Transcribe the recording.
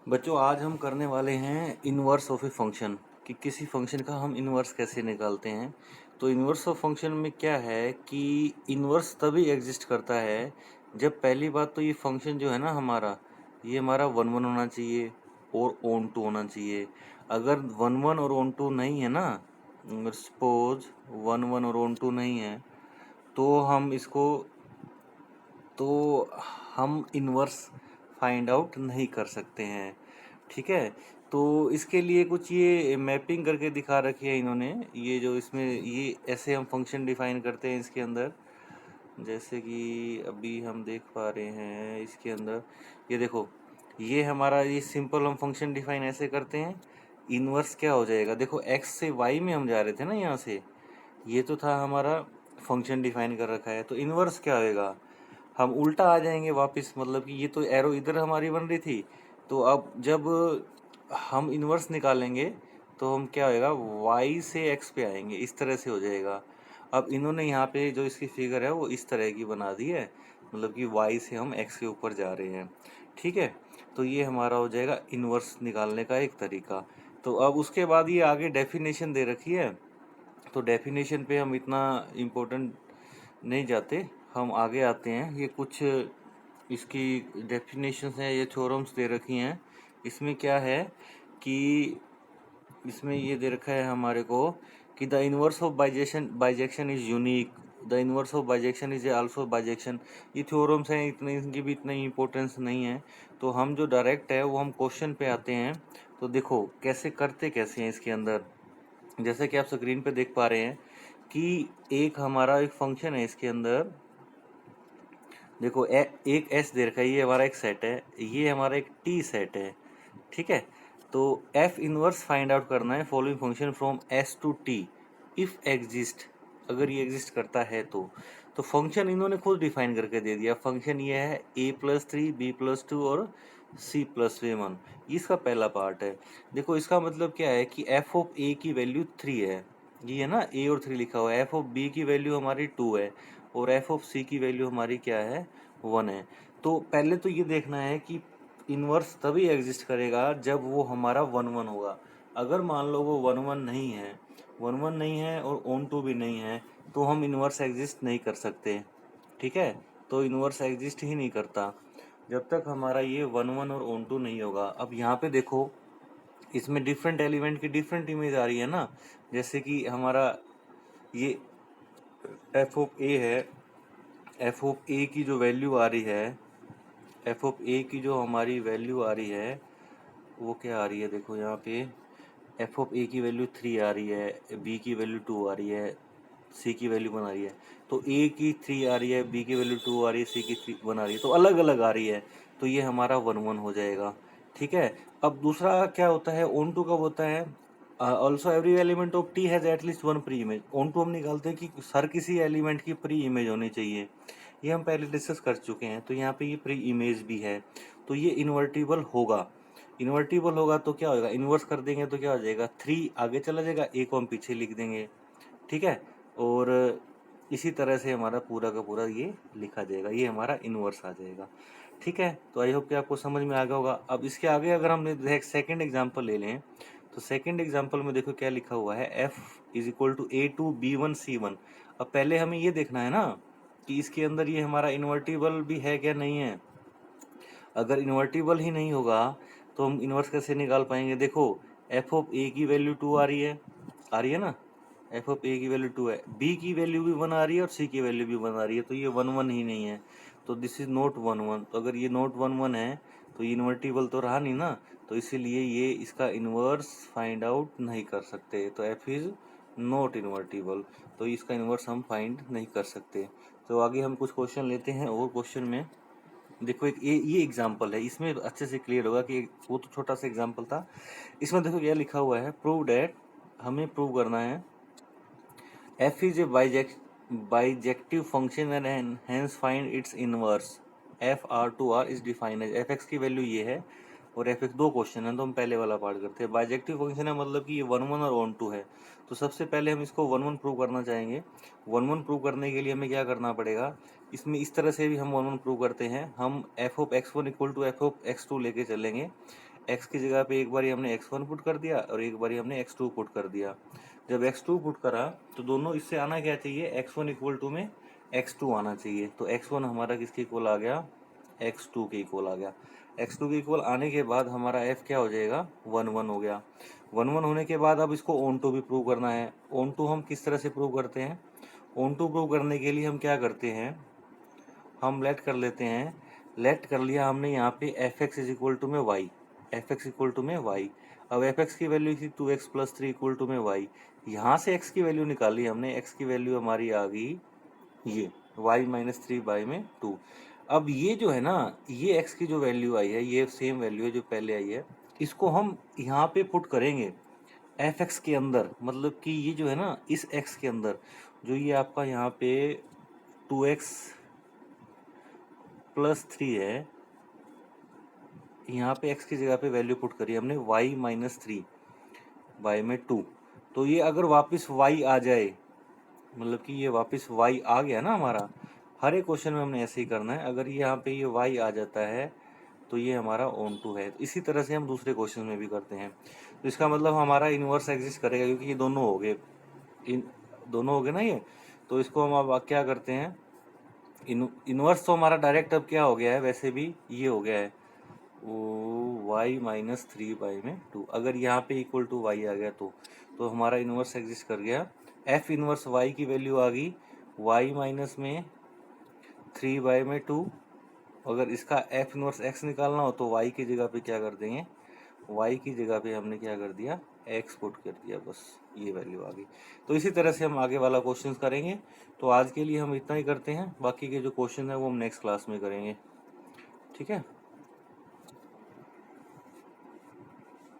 बच्चों आज हम करने वाले हैं इनवर्स ऑफ ए फंक्शन कि किसी फंक्शन का हम इनवर्स कैसे निकालते हैं। तो इनवर्स ऑफ फंक्शन में क्या है कि इनवर्स तभी एग्जिस्ट करता है जब पहली बात तो ये फंक्शन जो है ना ये हमारा वन वन होना चाहिए और ओन टू होना चाहिए। अगर वन वन और ओन टू नहीं है ना, सपोज वन वन और ओन टू नहीं है तो तो हम इनवर्स फाइंड आउट नहीं कर सकते हैं। ठीक है, तो इसके लिए कुछ ये मैपिंग करके दिखा रखी है इन्होंने। ये जो इसमें ये ऐसे हम फंक्शन डिफाइन करते हैं इसके अंदर, जैसे कि अभी हम देख पा रहे हैं इसके अंदर। ये देखो, ये हमारा ये सिंपल हम फंक्शन डिफाइन ऐसे करते हैं। इनवर्स क्या हो जाएगा, देखो एक्स से वाई में हम जा रहे थे ना यहाँ से, ये तो था हमारा फंक्शन डिफाइन कर रखा है। तो इनवर्स क्या होएगा, हम उल्टा आ जाएंगे वापस, मतलब कि ये तो एरो इधर हमारी बन रही थी, तो अब जब हम इनवर्स निकालेंगे तो हम क्या होएगा, y से x पे आएंगे, इस तरह से हो जाएगा। अब इन्होंने यहाँ पे जो इसकी फिगर है वो इस तरह की बना दी है, मतलब कि y से हम x के ऊपर जा रहे हैं। ठीक है, तो ये हमारा हो जाएगा इनवर्स निकालने का एक तरीका। तो अब उसके बाद ये आगे डेफिनेशन दे रखी है, तो डेफिनेशन पे हम इतना इम्पोर्टेंट नहीं जाते, हम आगे आते हैं। ये कुछ इसकी डेफिनेशंस हैं, ये थ्योरम्स दे रखी हैं। इसमें क्या है कि इसमें ये दे रखा है हमारे को कि the inverse of bijection is unique, the inverse of bijection is also bijection. ये थ्योरम्स हैं, इतने इनकी भी इतनी इंपॉर्टेंस नहीं है। तो हम जो डायरेक्ट है वो हम क्वेश्चन पे आते हैं। तो देखो कैसे करते कैसे हैं इसके अंदर। जैसे कि आप स्क्रीन पे देख पा रहे हैं कि एक हमारा एक फंक्शन है इसके अंदर। देखो एक एस दे रखा है, ये हमारा एक सेट है, ये हमारा एक टी सेट है। ठीक है, तो एफ इनवर्स फाइंड आउट करना है following function from S to T if exist, अगर ये एग्जिस्ट करता है तो फंक्शन इन्होंने खुद डिफाइन करके दे दिया। फंक्शन ये है a+3 b+2 और c+1, इसका पहला पार्ट है। देखो इसका मतलब क्या है कि एफ ऑफ ए की वैल्यू 3 है, ये है ना ए और 3 लिखा हुआ है। एफ ऑफ बी की वैल्यू हमारी 2 है और एफ ऑफ सी की वैल्यू हमारी क्या है, 1 है। तो पहले तो ये देखना है कि इनवर्स तभी एग्जिस्ट करेगा जब वो हमारा वन वन होगा। अगर मान लो वो वन वन नहीं है, वन वन नहीं है और ओन टू भी नहीं है, तो हम इनवर्स एग्जिस्ट नहीं कर सकते। ठीक है, तो इनवर्स एग्जिस्ट ही नहीं करता जब तक हमारा ये वन वन और ओन टू नहीं होगा। अब यहाँ पे देखो, इसमें डिफरेंट एलिमेंट की डिफरेंट इमेज आ रही है ना। जैसे कि हमारा ये एफ ऑफ ए है, एफ ऑफ ए की जो वैल्यू आ रही है, एफ ऑफ ए की जो हमारी वैल्यू आ रही है वो क्या आ रही है, देखो यहाँ पे एफ ऑफ ए की वैल्यू 3 आ रही है, बी की वैल्यू 2 आ रही है, सी की वैल्यू 1 आ रही है। तो ए की 3 आ रही है, बी की वैल्यू 2 आ रही है, सी की 1 आ रही है, तो अलग अलग आ रही है। तो ये हमारा वन वन हो जाएगा। ठीक है, अब दूसरा क्या होता है, ऑन टू कब होता है, also every element of T has at least one preimage. Onto हम निकालते हैं कि हर किसी एलिमेंट की प्री इमेज होनी चाहिए, ये हम पहले डिस्कस कर चुके हैं। तो यहाँ पे ये प्री इमेज भी है, तो ये इन्वर्टिबल होगा। इन्वर्टिबल होगा तो क्या होगा, इन्वर्स कर देंगे तो क्या हो जाएगा, 3 आगे चला जाएगा, ए को हम पीछे लिख देंगे। ठीक है, और इसी तरह से हमारा पूरा का पूरा ये लिखा जाएगा, ये हमारा इन्वर्स आ जाएगा। ठीक है, तो आई होप कि आपको समझ में आ गया होगा। अब इसके आगे अगर हमने सेकेंड एग्जाम्पल ले लें, तो सेकेंड एग्जाम्पल में देखो क्या लिखा हुआ है, f is equal to a2b1c1। अब पहले हमें ये देखना है ना कि इसके अंदर ये हमारा इन्वर्टिबल भी है क्या नहीं है। अगर इन्वर्टिबल ही नहीं होगा तो हम इन्वर्स कैसे निकाल पाएंगे। देखो एफ ऑफ ए की वैल्यू 2 आ रही है ना, एफ ऑफ ए की वैल्यू 2 है, बी की वैल्यू भी 1 आ रही है और सी की वैल्यू भी 1 आ रही है, तो ये वन वन ही नहीं है, तो this is not one one. तो अगर ये नॉट वन वन है तो ये इन्वर्टिबल तो रहा नहीं ना, तो इसीलिए ये इसका इन्वर्स फाइंड आउट नहीं कर सकते। तो एफ इज नॉट इन्वर्टिबल, तो इसका इन्वर्स हम फाइंड नहीं कर सकते। तो आगे हम कुछ क्वेश्चन लेते हैं, और क्वेश्चन में देखो एक ये एग्जाम्पल है, इसमें अच्छे से क्लियर होगा कि वो तो छोटा सा एग्जाम्पल था। इसमें देखो क्या लिखा हुआ है, प्रूव डेट, हमें प्रूव करना है f is a bijective function and hence find its inverse F R to R is defined as F X की वैल्यू ये है और एफ एक्स। दो क्वेश्चन है तो हम पहले वाला पार्ट करते हैं। बाइजेक्टिव फंक्शन है मतलब कि ये वन वन और वन टू है, तो सबसे पहले हम इसको वन वन प्रूव करना चाहेंगे। वन वन प्रूव करने के लिए हमें क्या करना पड़ेगा, इसमें इस तरह से भी हम वन वन प्रूव करते हैं। हम F of X one equal to F of X two लेके चलेंगे। x की जगह पे एक बारी हमने x1 पुट कर दिया और एक बारी हमने x2 पुट कर दिया। जब x2 पुट करा तो दोनों इससे आना क्या चाहिए, x1 इक्वल टू में x2 आना चाहिए। तो x1 हमारा किसके इक्वल आ गया, x2 के इक्वल आ गया। x2 के इक्वल आने के बाद हमारा f क्या हो जाएगा, 1 1 हो गया। 1 1 होने के बाद अब इसको ऑन टू भी प्रूव करना है। ऑन टू हम किस तरह से प्रूव करते हैं, ऑन टू प्रूव करने के लिए हम क्या करते हैं, हम लेट कर लेते हैं। लेट कर लिया हमने यहाँ पे F X is equal to में Y, F X equal to में वाई। अब एफ एक्स की वैल्यू थी 2x प्लस 3 इक्वल टू में वाई। यहाँ से x की वैल्यू निकाली हमने, x की वैल्यू हमारी आ गई ये y माइनस 3 बाई में 2। अब ये जो है ना, ये x की जो वैल्यू आई है, ये सेम वैल्यू है जो पहले आई है, इसको हम यहाँ पे पुट करेंगे एफ एक्स के अंदर। मतलब कि ये जो है ना, इस x के अंदर जो ये आपका यहाँ पे 2x प्लस 3 है, यहाँ पे x की जगह पे वैल्यू पुट करी हमने y माइनस 3 बाई में 2। तो ये अगर वापस y आ जाए, मतलब कि ये वापस y आ गया ना हमारा, हर एक क्वेश्चन में हमने ऐसे ही करना है। अगर ये यहाँ पे ये y आ जाता है तो ये हमारा ऑन टू है। इसी तरह से हम दूसरे क्वेश्चन में भी करते हैं। तो इसका मतलब हमारा इन्वर्स एग्जिस्ट करेगा, क्योंकि ये दोनों हो गए, इन दोनों हो गए ना ये। तो इसको हम अब क्या करते हैं, इन्वर्स तो हमारा डायरेक्ट अब क्या हो गया है, वैसे भी ये हो गया है वो y माइनस 3 बाई में 2। अगर यहाँ पे इक्वल टू y आ गया तो हमारा इन्वर्स एग्जिस्ट कर गया। f इन्वर्स y की वैल्यू आ गई y माइनस में 3 बाई में 2। अगर इसका f इन्वर्स x निकालना हो तो y की जगह पे क्या कर देंगे, y की जगह पे हमने क्या कर दिया, x पुट कर दिया, बस ये वैल्यू आ गई। तो इसी तरह से हम आगे वाला क्वेश्चन करेंगे। तो आज के लिए हम इतना ही करते हैं, बाकी के जो क्वेश्चन है वो हम नेक्स्ट क्लास में करेंगे। ठीक है।